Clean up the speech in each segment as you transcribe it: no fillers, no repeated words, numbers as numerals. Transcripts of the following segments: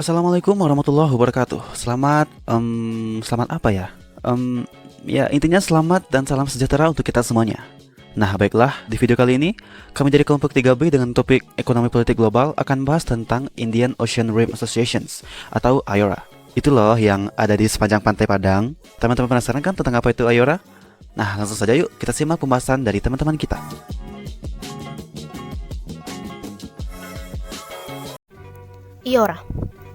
Assalamualaikum warahmatullahi wabarakatuh. Selamat apa ya? Ya intinya selamat dan salam sejahtera untuk kita semuanya. Nah baiklah, di video kali ini kami dari kelompok 3B dengan topik ekonomi politik global akan bahas tentang Indian Ocean Rim Associations atau IORA. Itu loh yang ada di sepanjang pantai Padang. Teman-teman penasaran kan tentang apa itu IORA? Nah langsung saja yuk kita simak pembahasan dari teman-teman kita. IORA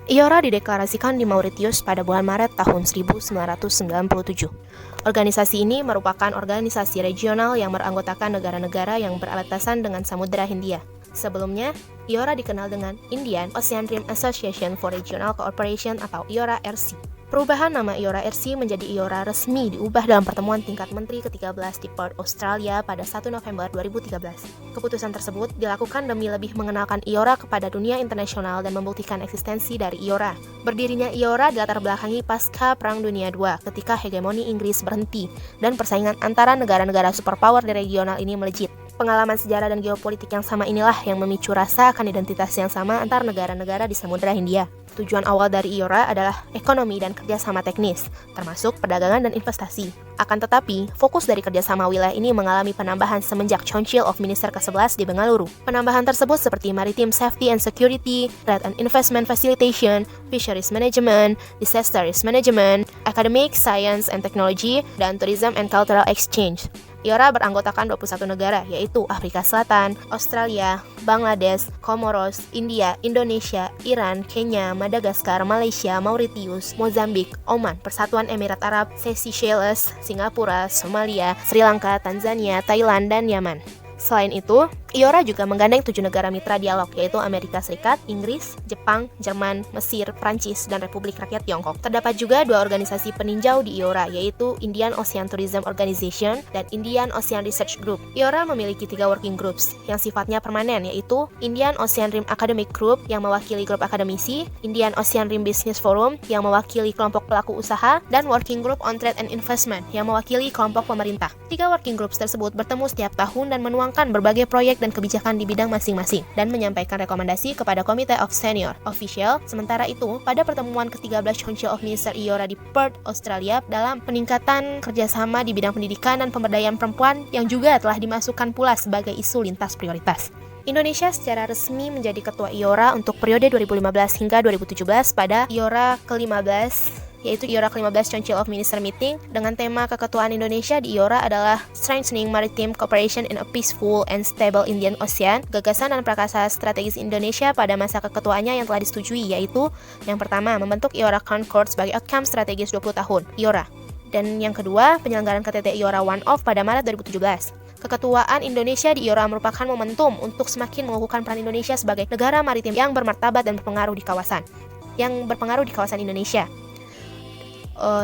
IORA dideklarasikan di Mauritius pada bulan Maret tahun 1997. Organisasi ini merupakan organisasi regional yang beranggotakan negara-negara yang berbatasan dengan Samudra Hindia. Sebelumnya, IORA dikenal dengan Indian Ocean Rim Association for Regional Cooperation atau IORA-RC. Perubahan nama IORA-RC menjadi IORA resmi diubah dalam pertemuan tingkat menteri ke-13 di Perth, Australia pada 1 November 2013. Keputusan tersebut dilakukan demi lebih mengenalkan IORA kepada dunia internasional dan membuktikan eksistensi dari IORA. Berdirinya IORA dilatar belakangi pasca Perang Dunia II ketika hegemoni Inggris berhenti dan persaingan antara negara-negara superpower di regional ini melejit. Pengalaman sejarah dan geopolitik yang sama inilah yang memicu rasa akan identitas yang sama antar negara-negara di Samudra Hindia. Tujuan awal dari IORA adalah ekonomi dan kerjasama teknis, termasuk perdagangan dan investasi. Akan tetapi, fokus dari kerjasama wilayah ini mengalami penambahan semenjak Council of Ministers ke-11 di Bengaluru. Penambahan tersebut seperti Maritime Safety and Security, Trade and Investment Facilitation, Fisheries Management, Disaster Risk Management, Academic, Science and Technology, dan Tourism and Cultural Exchange. IORA beranggotakan 21 negara, yaitu Afrika Selatan, Australia, Bangladesh, Comoros, India, Indonesia, Iran, Kenya, Madagaskar, Malaysia, Mauritius, Mozambik, Oman, Persatuan Emirat Arab, Seychelles, Singapura, Somalia, Sri Lanka, Tanzania, Thailand, dan Yaman. Selain itu, IORA juga menggandeng 7 negara mitra dialog, yaitu Amerika Serikat, Inggris, Jepang, Jerman, Mesir, Prancis, dan Republik Rakyat Tiongkok. Terdapat juga 2 organisasi peninjau di IORA, yaitu Indian Ocean Tourism Organization dan Indian Ocean Research Group. IORA memiliki 3 working groups yang sifatnya permanen, yaitu Indian Ocean Rim Academic Group yang mewakili grup akademisi, Indian Ocean Rim Business Forum yang mewakili kelompok pelaku usaha, dan Working Group on Trade and Investment yang mewakili kelompok pemerintah. 3 working groups tersebut bertemu setiap tahun dan menuangkan berbagai proyek dan kebijakan di bidang masing-masing dan menyampaikan rekomendasi kepada Komite of Senior Official. Sementara itu, pada pertemuan ke-13 Council of Ministers IORA di Perth, Australia, dalam peningkatan kerjasama di bidang pendidikan dan pemberdayaan perempuan yang juga telah dimasukkan pula sebagai isu lintas prioritas. Indonesia secara resmi menjadi ketua IORA untuk periode 2015 hingga 2017 pada IORA ke-15, yaitu IORA ke-15 Council of Ministers Meeting, dengan tema keketuaan Indonesia di IORA adalah Strengthening Maritime Cooperation in a Peaceful and Stable Indian Ocean. Gagasan dan prakarsa strategis Indonesia pada masa keketuaannya yang telah disetujui, yaitu yang pertama, membentuk IORA Concord sebagai outcome strategis 20 tahun IORA. Dan yang kedua, penyelenggaraan KTT IORA One-Off pada Maret 2017. Keketuaan Indonesia di IORA merupakan momentum untuk semakin mengukuhkan peran Indonesia sebagai negara maritim yang bermartabat dan berpengaruh di kawasan Indonesia.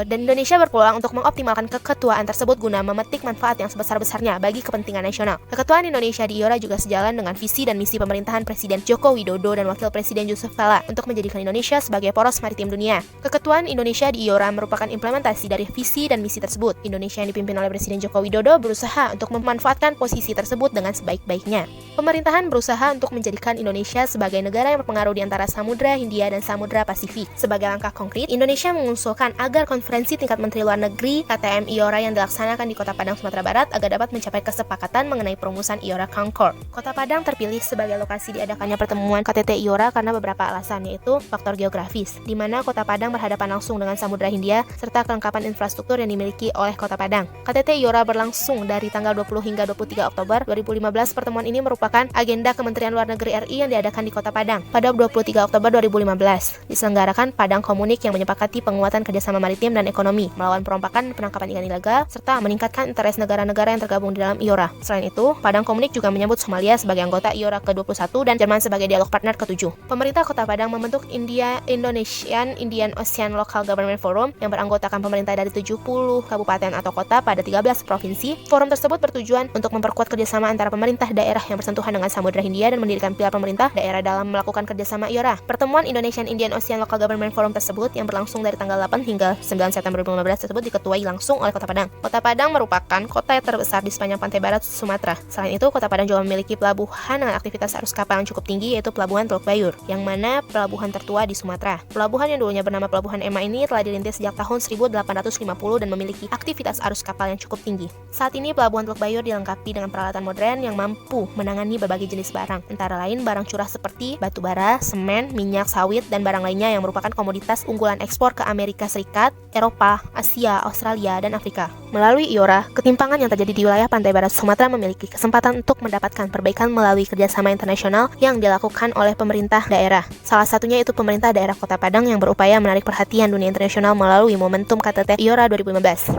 Dan Indonesia berpeluang untuk mengoptimalkan keketuaan tersebut guna memetik manfaat yang sebesar-besarnya bagi kepentingan nasional. Keketuaan Indonesia di IORA juga sejalan dengan visi dan misi pemerintahan Presiden Joko Widodo dan Wakil Presiden Yusuf Kala untuk menjadikan Indonesia sebagai poros maritim dunia. Keketuaan Indonesia di IORA merupakan implementasi dari visi dan misi tersebut. Indonesia yang dipimpin oleh Presiden Joko Widodo berusaha untuk memanfaatkan posisi tersebut dengan sebaik-baiknya. Pemerintahan berusaha untuk menjadikan Indonesia sebagai negara yang berpengaruh di antara Samudra Hindia dan Samudra Pasifik. Sebagai langkah konkret, Indonesia mengusulkan agar konferensi tingkat Menteri Luar Negeri KTM IORA yang dilaksanakan di Kota Padang, Sumatera Barat agar dapat mencapai kesepakatan mengenai perumusan IORA Concord. Kota Padang terpilih sebagai lokasi diadakannya pertemuan KTT IORA karena beberapa alasan, yaitu faktor geografis, di mana Kota Padang berhadapan langsung dengan Samudra Hindia serta kelengkapan infrastruktur yang dimiliki oleh Kota Padang. KTT IORA berlangsung dari tanggal 20 hingga 23 Oktober 2015. Pertemuan ini merupakan agenda Kementerian Luar Negeri RI yang diadakan di Kota Padang. Pada 23 Oktober 2015, diselenggarakan Padang Komunik yang menyepakati penguatan kerjasama maritim dan ekonomi, melawan perompakan dan penangkapan ikan ilegal, serta meningkatkan interes negara-negara yang tergabung di dalam IORA. Selain itu, Padang Komunik juga menyambut Somalia sebagai anggota IORA ke-21 dan Jerman sebagai dialog partner ke-7. Pemerintah Kota Padang membentuk Indonesian Indian Ocean Local Government Forum yang beranggotakan pemerintah dari 70 kabupaten atau kota pada 13 provinsi. Forum tersebut bertujuan untuk memperkuat kerjasama antara pemerintah daerah yang bersentuhan dengan Samudra Hindia dan mendirikan pilar pemerintah daerah dalam melakukan kerjasama IORA. Pertemuan Indonesian Indian Ocean Local Government Forum tersebut yang berlangsung dari tanggal 8 hingga 9 September 2015 tersebut diketuai langsung oleh Kota Padang. Kota Padang merupakan kota yang terbesar di sepanjang pantai barat Sumatera. Selain itu, Kota Padang juga memiliki pelabuhan dengan aktivitas arus kapal yang cukup tinggi, yaitu Pelabuhan Teluk Bayur, yang mana pelabuhan tertua di Sumatera. Pelabuhan yang dulunya bernama Pelabuhan Ema ini telah dirintis sejak tahun 1850 dan memiliki aktivitas arus kapal yang cukup tinggi. Saat ini Pelabuhan Teluk Bayur dilengkapi dengan peralatan modern yang mampu menangani berbagai jenis barang, antara lain barang curah seperti batu bara, semen, minyak sawit, dan barang lainnya yang merupakan komoditas unggulan ekspor ke Amerika Serikat, Eropa, Asia, Australia, dan Afrika. Melalui IORA, ketimpangan yang terjadi di wilayah pantai barat Sumatera memiliki kesempatan untuk mendapatkan perbaikan melalui kerjasama internasional yang dilakukan oleh pemerintah daerah. Salah satunya itu pemerintah daerah Kota Padang yang berupaya menarik perhatian dunia internasional melalui momentum KTT IORA 2015.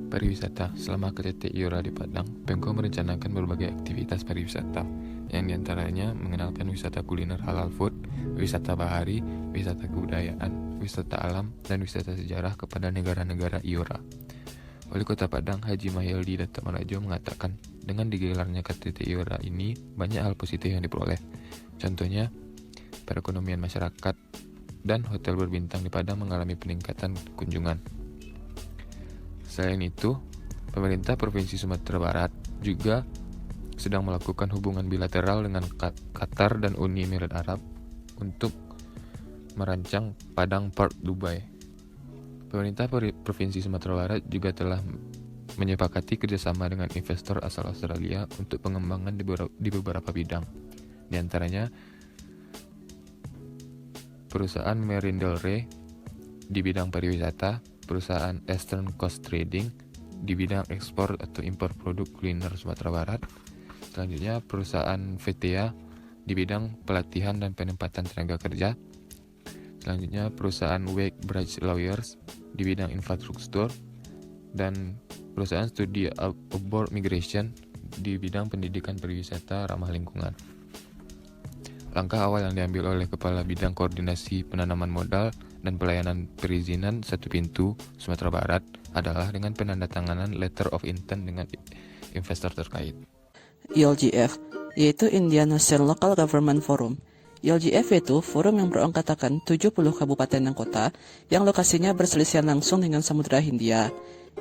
Pariwisata. Selama KTT IORA di Padang, Pemko merencanakan berbagai aktivitas pariwisata, yang diantaranya mengenalkan wisata kuliner halal food, wisata bahari, wisata kebudayaan, wisata alam, dan wisata sejarah kepada negara-negara IORA. Wali Kota Padang, Haji Mahyildi Datta Marajo mengatakan, dengan digelarnya KTT IORA ini, banyak hal positif yang diperoleh. Contohnya, perekonomian masyarakat dan hotel berbintang di Padang mengalami peningkatan kunjungan. Selain itu, pemerintah Provinsi Sumatera Barat juga sedang melakukan hubungan bilateral dengan Qatar dan Uni Emirat Arab untuk merancang Padang Port Dubai. Pemerintah Provinsi Sumatera Barat juga telah menyepakati kerjasama dengan investor asal Australia untuk pengembangan di beberapa bidang. Di antaranya, perusahaan Merindel Ray di bidang pariwisata, perusahaan Eastern Coast Trading di bidang ekspor atau impor produk kuliner Sumatera Barat. Selanjutnya, perusahaan VTA di bidang pelatihan dan penempatan tenaga kerja. Selanjutnya, perusahaan Wake Bridge Lawyers di bidang infrastruktur, dan perusahaan studi Outbound Migration di bidang pendidikan pariwisata ramah lingkungan. Langkah awal yang diambil oleh Kepala Bidang Koordinasi Penanaman Modal dan Pelayanan Perizinan Satu Pintu Sumatera Barat adalah dengan penandatanganan Letter of Intent dengan investor terkait. ILGF, yaitu Indian Ocean Local Government Forum. ILGF yaitu forum yang berangkatakan 70 kabupaten dan kota yang lokasinya berselisihan langsung dengan Samudra Hindia.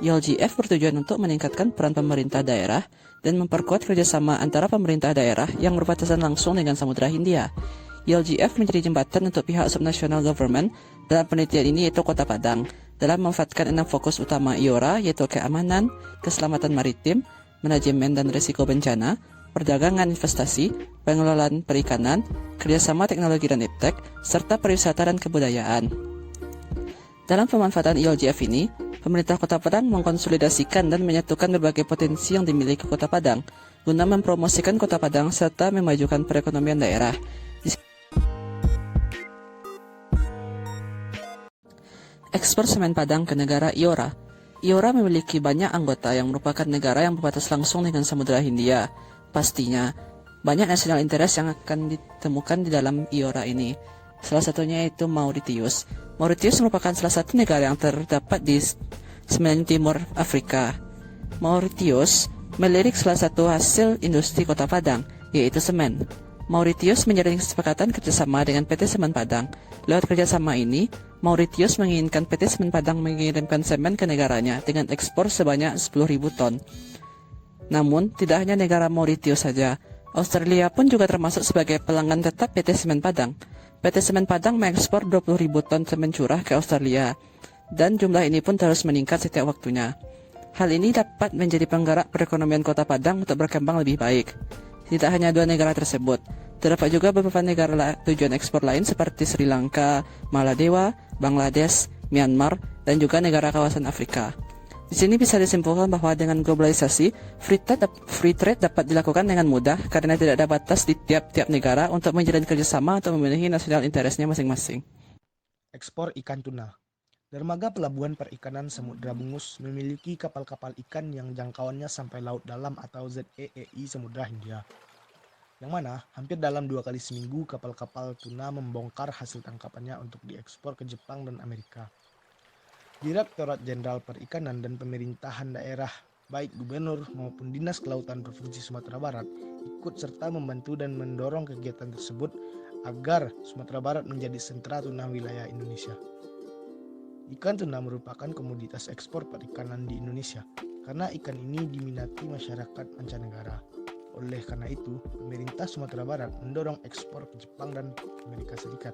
ILGF bertujuan untuk meningkatkan peran pemerintah daerah dan memperkuat kerjasama antara pemerintah daerah yang berbatasan langsung dengan Samudra Hindia. ILGF menjadi jembatan untuk pihak subnational government dalam penelitian ini, yaitu Kota Padang, dalam memanfaatkan 6 fokus utama IORA, yaitu keamanan, keselamatan maritim, manajemen dan risiko bencana, perdagangan investasi, pengelolaan perikanan, kerjasama teknologi dan iptek, serta pariwisata dan kebudayaan. Dalam pemanfaatan ILGF ini, pemerintah Kota Padang mengkonsolidasikan dan menyatukan berbagai potensi yang dimiliki Kota Padang guna mempromosikan Kota Padang serta memajukan perekonomian daerah. Ekspor semen Padang ke negara IORA. IORA memiliki banyak anggota yang merupakan negara yang berbatas langsung dengan Samudra Hindia. Pastinya, banyak national interest yang akan ditemukan di dalam IORA ini. Salah satunya yaitu Mauritius. Mauritius merupakan salah satu negara yang terdapat di semenanjung timur Afrika. Mauritius melirik salah satu hasil industri Kota Padang, yaitu semen. Mauritius menjalin kesepakatan kerjasama dengan PT Semen Padang. Lewat kerjasama ini, Mauritius menginginkan PT Semen Padang mengirimkan semen ke negaranya dengan ekspor sebanyak 10.000 ton. Namun, tidak hanya negara Mauritius saja, Australia pun juga termasuk sebagai pelanggan tetap PT Semen Padang. PT Semen Padang mengekspor 20.000 ton semen curah ke Australia, dan jumlah ini pun terus meningkat setiap waktunya. Hal ini dapat menjadi penggerak perekonomian Kota Padang untuk berkembang lebih baik. Tidak hanya dua negara tersebut, terdapat juga beberapa negara tujuan ekspor lain seperti Sri Lanka, Maladewa, Bangladesh, Myanmar, dan juga negara kawasan Afrika. Di sini bisa disimpulkan bahwa dengan globalisasi, free trade dapat dilakukan dengan mudah karena tidak ada batas di tiap-tiap negara untuk menjalin kerjasama atau memenuhi nasional interestnya masing-masing. Ekspor ikan tuna. Dermaga Pelabuhan Perikanan Samudra Bungus memiliki kapal-kapal ikan yang jangkauannya sampai laut dalam atau ZEEI Samudra Hindia. Yang mana hampir dalam 2 kali seminggu kapal-kapal tuna membongkar hasil tangkapannya untuk diekspor ke Jepang dan Amerika. Direktorat Jenderal Perikanan dan Pemerintahan Daerah, baik gubernur maupun Dinas Kelautan Provinsi Sumatera Barat, ikut serta membantu dan mendorong kegiatan tersebut agar Sumatera Barat menjadi sentra tuna wilayah Indonesia. Ikan tuna merupakan komoditas ekspor perikanan di Indonesia karena ikan ini diminati masyarakat mancanegara. Oleh karena itu, pemerintah Sumatera Barat mendorong ekspor ke Jepang dan Amerika Serikat.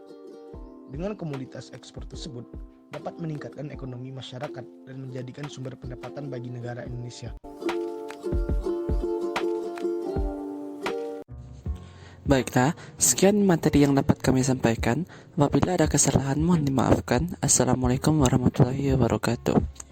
Dengan komoditas ekspor tersebut, dapat meningkatkan ekonomi masyarakat dan menjadikan sumber pendapatan bagi negara Indonesia. Baiklah, sekian materi yang dapat kami sampaikan. Apabila ada kesalahan mohon dimaafkan. Assalamualaikum warahmatullahi wabarakatuh.